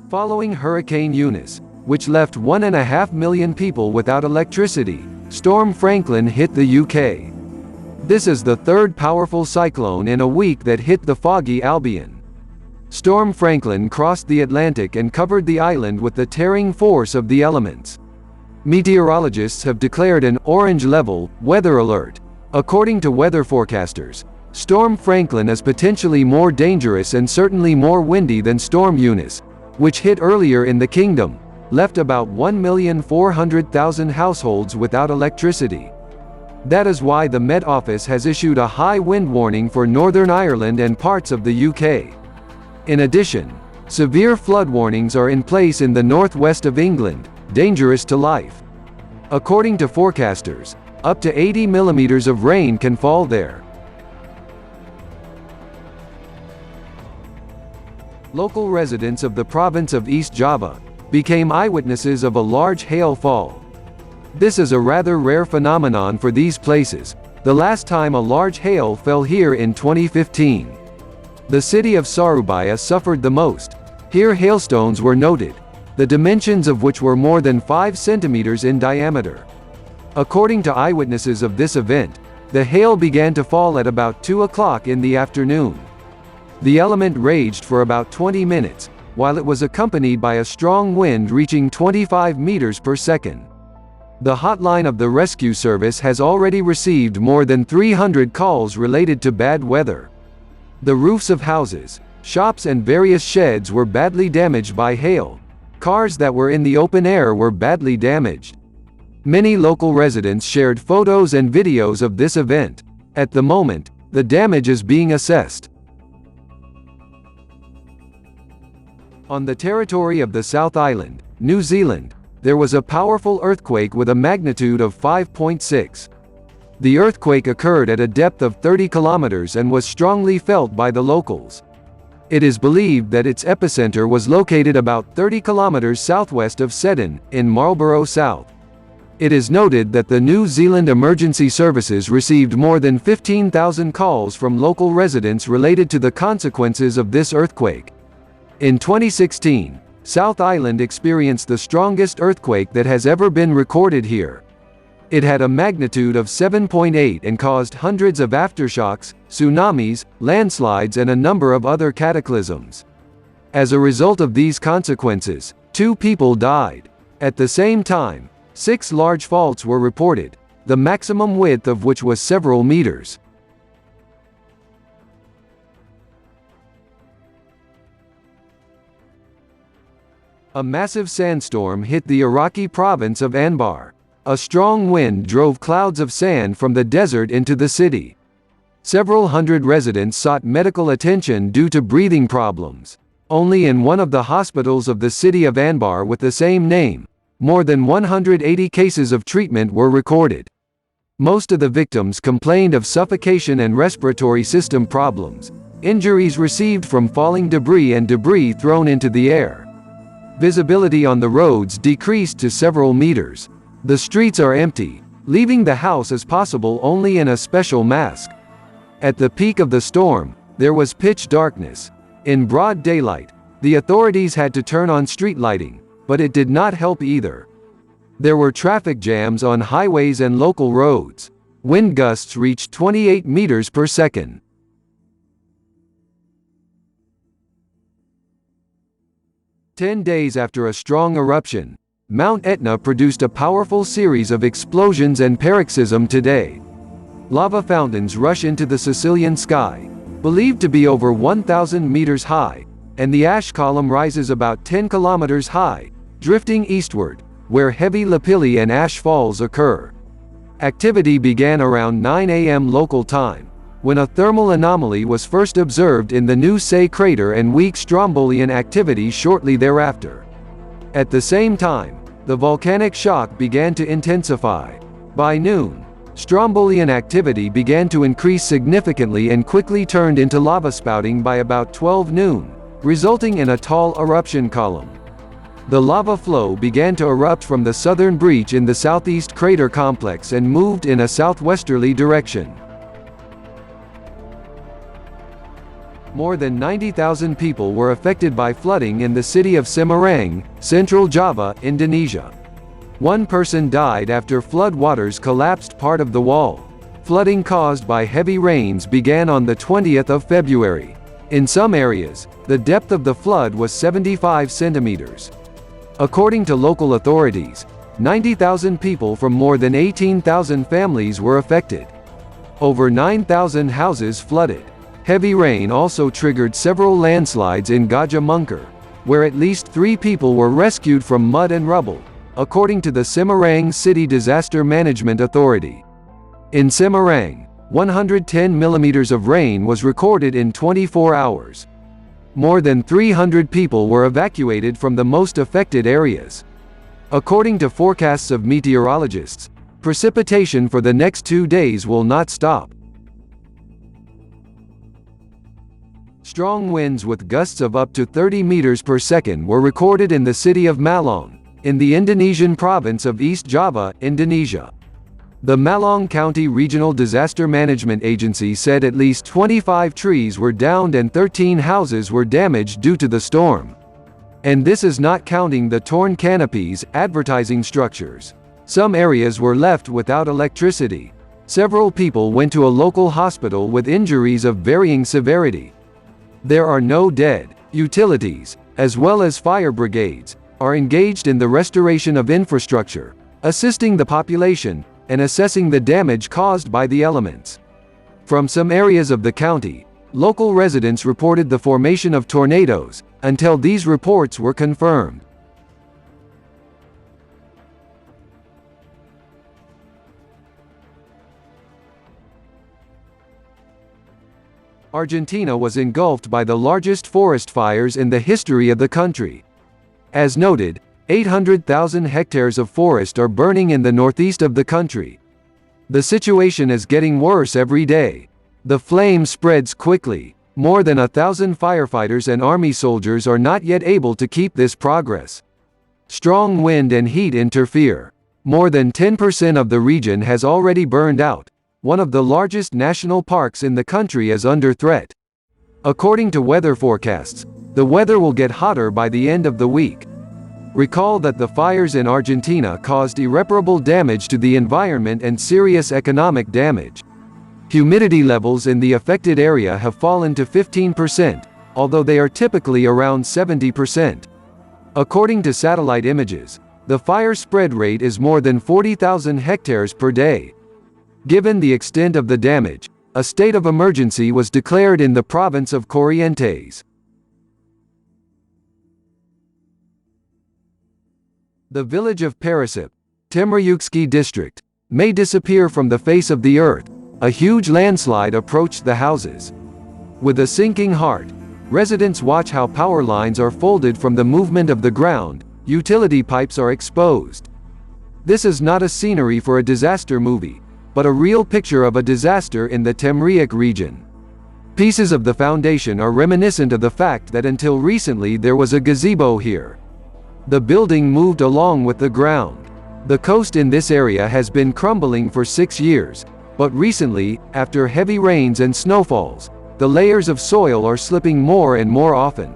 Following Hurricane Eunice, which left 1.5 million people without electricity, Storm Franklin hit the UK. This is the third powerful cyclone in a week that hit the Foggy Albion. Storm Franklin crossed the Atlantic and covered the island with the tearing force of the elements. Meteorologists have declared an orange-level weather alert. According to weather forecasters, Storm Franklin is potentially more dangerous and certainly more windy than Storm Eunice, which hit earlier in the kingdom, left about 1,400,000 households without electricity. That is why the Met Office has issued a high wind warning for Northern Ireland and parts of the UK. In addition, severe flood warnings are in place in the northwest of England, dangerous to life. According to forecasters, up to 80 millimeters of rain can fall there. Local residents of the province of East Java became eyewitnesses of a large hail fall. This is a rather rare phenomenon for these places. The last time a large hail fell here in 2015. The city of Sarubaya suffered the most. Here hailstones were noted, the dimensions of which were more than 5 centimeters in diameter. According to eyewitnesses of this event, the hail began to fall at about 2 o'clock in the afternoon. The element raged for about 20 minutes, while it was accompanied by a strong wind reaching 25 meters per second. The hotline of the rescue service has already received more than 300 calls related to bad weather. The roofs of houses, shops and various sheds were badly damaged by hail. Cars that were in the open air were badly damaged. Many local residents shared photos and videos of this event. At the moment, the damage is being assessed. On the territory of the South Island, New Zealand, there was a powerful earthquake with a magnitude of 5.6. The earthquake occurred at a depth of 30 kilometers and was strongly felt by the locals. It is believed that its epicenter was located about 30 kilometers southwest of Seddon, in Marlborough South. It is noted that the New Zealand Emergency Services received more than 15,000 calls from local residents related to the consequences of this earthquake. In 2016, South Island experienced the strongest earthquake that has ever been recorded here. It had a magnitude of 7.8 and caused hundreds of aftershocks, tsunamis, landslides and a number of other cataclysms. As a result of these consequences, 2 people died. At the same time, 6 large faults were reported, the maximum width of which was several meters. A massive sandstorm hit the Iraqi province of Anbar. A strong wind drove clouds of sand from the desert into the city. Several hundred residents sought medical attention due to breathing problems. Only in one of the hospitals of the city of Anbar with the same name, more than 180 cases of treatment were recorded. Most of the victims complained of suffocation and respiratory system problems, injuries received from falling debris and debris thrown into the air. Visibility on the roads decreased to several meters. The streets are empty. Leaving the house is possible only in a special mask. At the peak of the storm, there was pitch darkness. In broad daylight, the authorities had to turn on street lighting, but it did not help either. There were traffic jams on highways and local roads. Wind gusts reached 28 meters per second. Ten days after a strong eruption, Mount Etna produced a powerful series of explosions and paroxysm today. Lava fountains rush into the Sicilian sky, believed to be over 1,000 meters high, and the ash column rises about 10 kilometers high, drifting eastward, where heavy lapilli and ash falls occur. Activity began around 9 a.m. local time, when a thermal anomaly was first observed in the New Say crater and weak strombolian activity shortly thereafter. At the same time, the volcanic shock began to intensify. By noon, strombolian activity began to increase significantly and quickly turned into lava spouting by about 12 noon, resulting in a tall eruption column. The lava flow began to erupt from the southern breach in the southeast crater complex and moved in a southwesterly direction. More than 90,000 people were affected by flooding in the city of Semarang, Central Java, Indonesia. One person died after flood waters collapsed part of the wall. Flooding caused by heavy rains began on the 20th of February. In some areas, the depth of the flood was 75 centimeters. According to local authorities, 90,000 people from more than 18,000 families were affected. Over 9,000 houses flooded. Heavy rain also triggered several landslides in Gajah Mungkur, where at least 3 people were rescued from mud and rubble, according to the Semarang City Disaster Management Authority. In Semarang, 110 millimeters of rain was recorded in 24 hours. More than 300 people were evacuated from the most affected areas. According to forecasts of meteorologists, precipitation for the next 2 days will not stop. Strong winds with gusts of up to 30 meters per second were recorded in the city of Malang, in the Indonesian province of East Java, Indonesia. The Malang County Regional Disaster Management Agency said at least 25 trees were downed and 13 houses were damaged due to the storm. And this is not counting the torn canopies, advertising structures. Some areas were left without electricity. Several people went to a local hospital with injuries of varying severity. There are no dead. Utilities, as well as fire brigades, are engaged in the restoration of infrastructure, assisting the population, and assessing the damage caused by the elements. From some areas of the county, local residents reported the formation of tornadoes, until these reports were confirmed. Argentina was engulfed by the largest forest fires in the history of the country. As noted, 800,000 hectares of forest are burning in the northeast of the country. The situation is getting worse every day. The flame spreads quickly. More than 1,000 firefighters and army soldiers are not yet able to keep this progress. Strong wind and heat interfere. More than 10% of the region has already burned out. One of the largest national parks in the country is under threat. According to weather forecasts, the weather will get hotter by the end of the week. Recall that the fires in Argentina caused irreparable damage to the environment and serious economic damage. Humidity levels in the affected area have fallen to 15%, although they are typically around 70%. According to satellite images, the fire spread rate is more than 40,000 hectares per day. Given the extent of the damage, a state of emergency was declared in the province of Corrientes. The village of Perisip, Temriyukski district, may disappear from the face of the earth. A huge landslide approached the houses. With a sinking heart, residents watch how power lines are folded from the movement of the ground, utility pipes are exposed. This is not a scenery for a disaster movie, but a real picture of a disaster in the Temriuk region. Pieces of the foundation are reminiscent of the fact that until recently there was a gazebo here. The building moved along with the ground. The coast in this area has been crumbling for 6 years, but recently, after heavy rains and snowfalls, the layers of soil are slipping more and more often.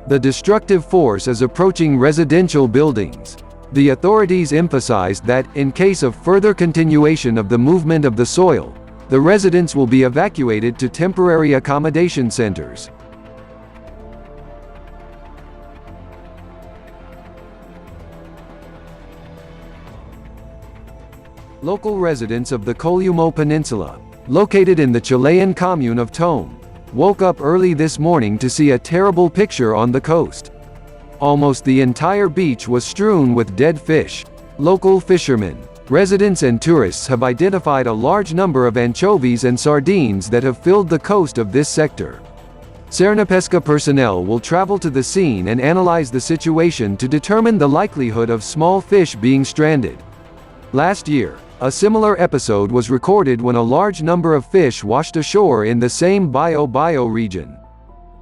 The destructive force is approaching residential buildings. The authorities emphasized that, in case of further continuation of the movement of the soil, the residents will be evacuated to temporary accommodation centers. Local residents of the Columo Peninsula, located in the Chilean commune of Tome, woke up early this morning to see a terrible picture on the coast. Almost the entire beach was strewn with dead fish. Local fishermen, residents and tourists have identified a large number of anchovies and sardines that have filled the coast of this sector. Cernapesca personnel will travel to the scene and analyze the situation to determine the likelihood of small fish being stranded. Last year, a similar episode was recorded when a large number of fish washed ashore in the same Bio region.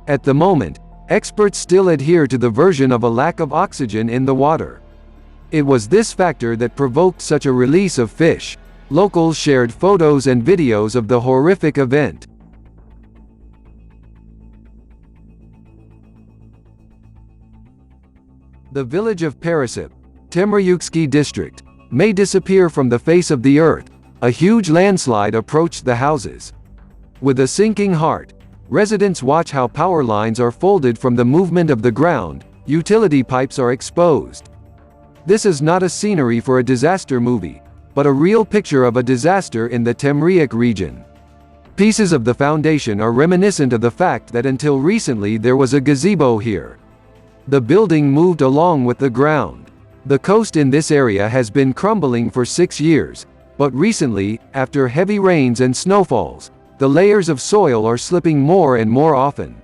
At the moment, experts still adhere to the version of a lack of oxygen in the water. It was this factor that provoked such a release of fish. Locals shared photos and videos of the horrific event. The village of Perisip, Temryukski district, may disappear from the face of the earth. A huge landslide approached the houses. With a sinking heart, residents watch how power lines are folded from the movement of the ground, utility pipes are exposed. This is not a scenery for a disaster movie, but a real picture of a disaster in the Temriuk region. Pieces of the foundation are reminiscent of the fact that until recently there was a gazebo here. The building moved along with the ground. The coast in this area has been crumbling for 6 years, but recently, after heavy rains and snowfalls, the layers of soil are slipping more and more often.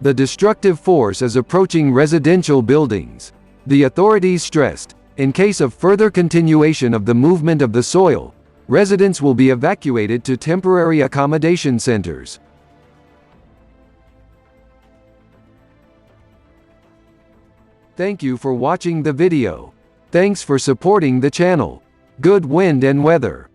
The destructive force is approaching residential buildings. The authorities stressed, in case of further continuation of the movement of the soil, residents will be evacuated to temporary accommodation centers. Thank you for watching the video. Thanks for supporting the channel. Good wind and weather.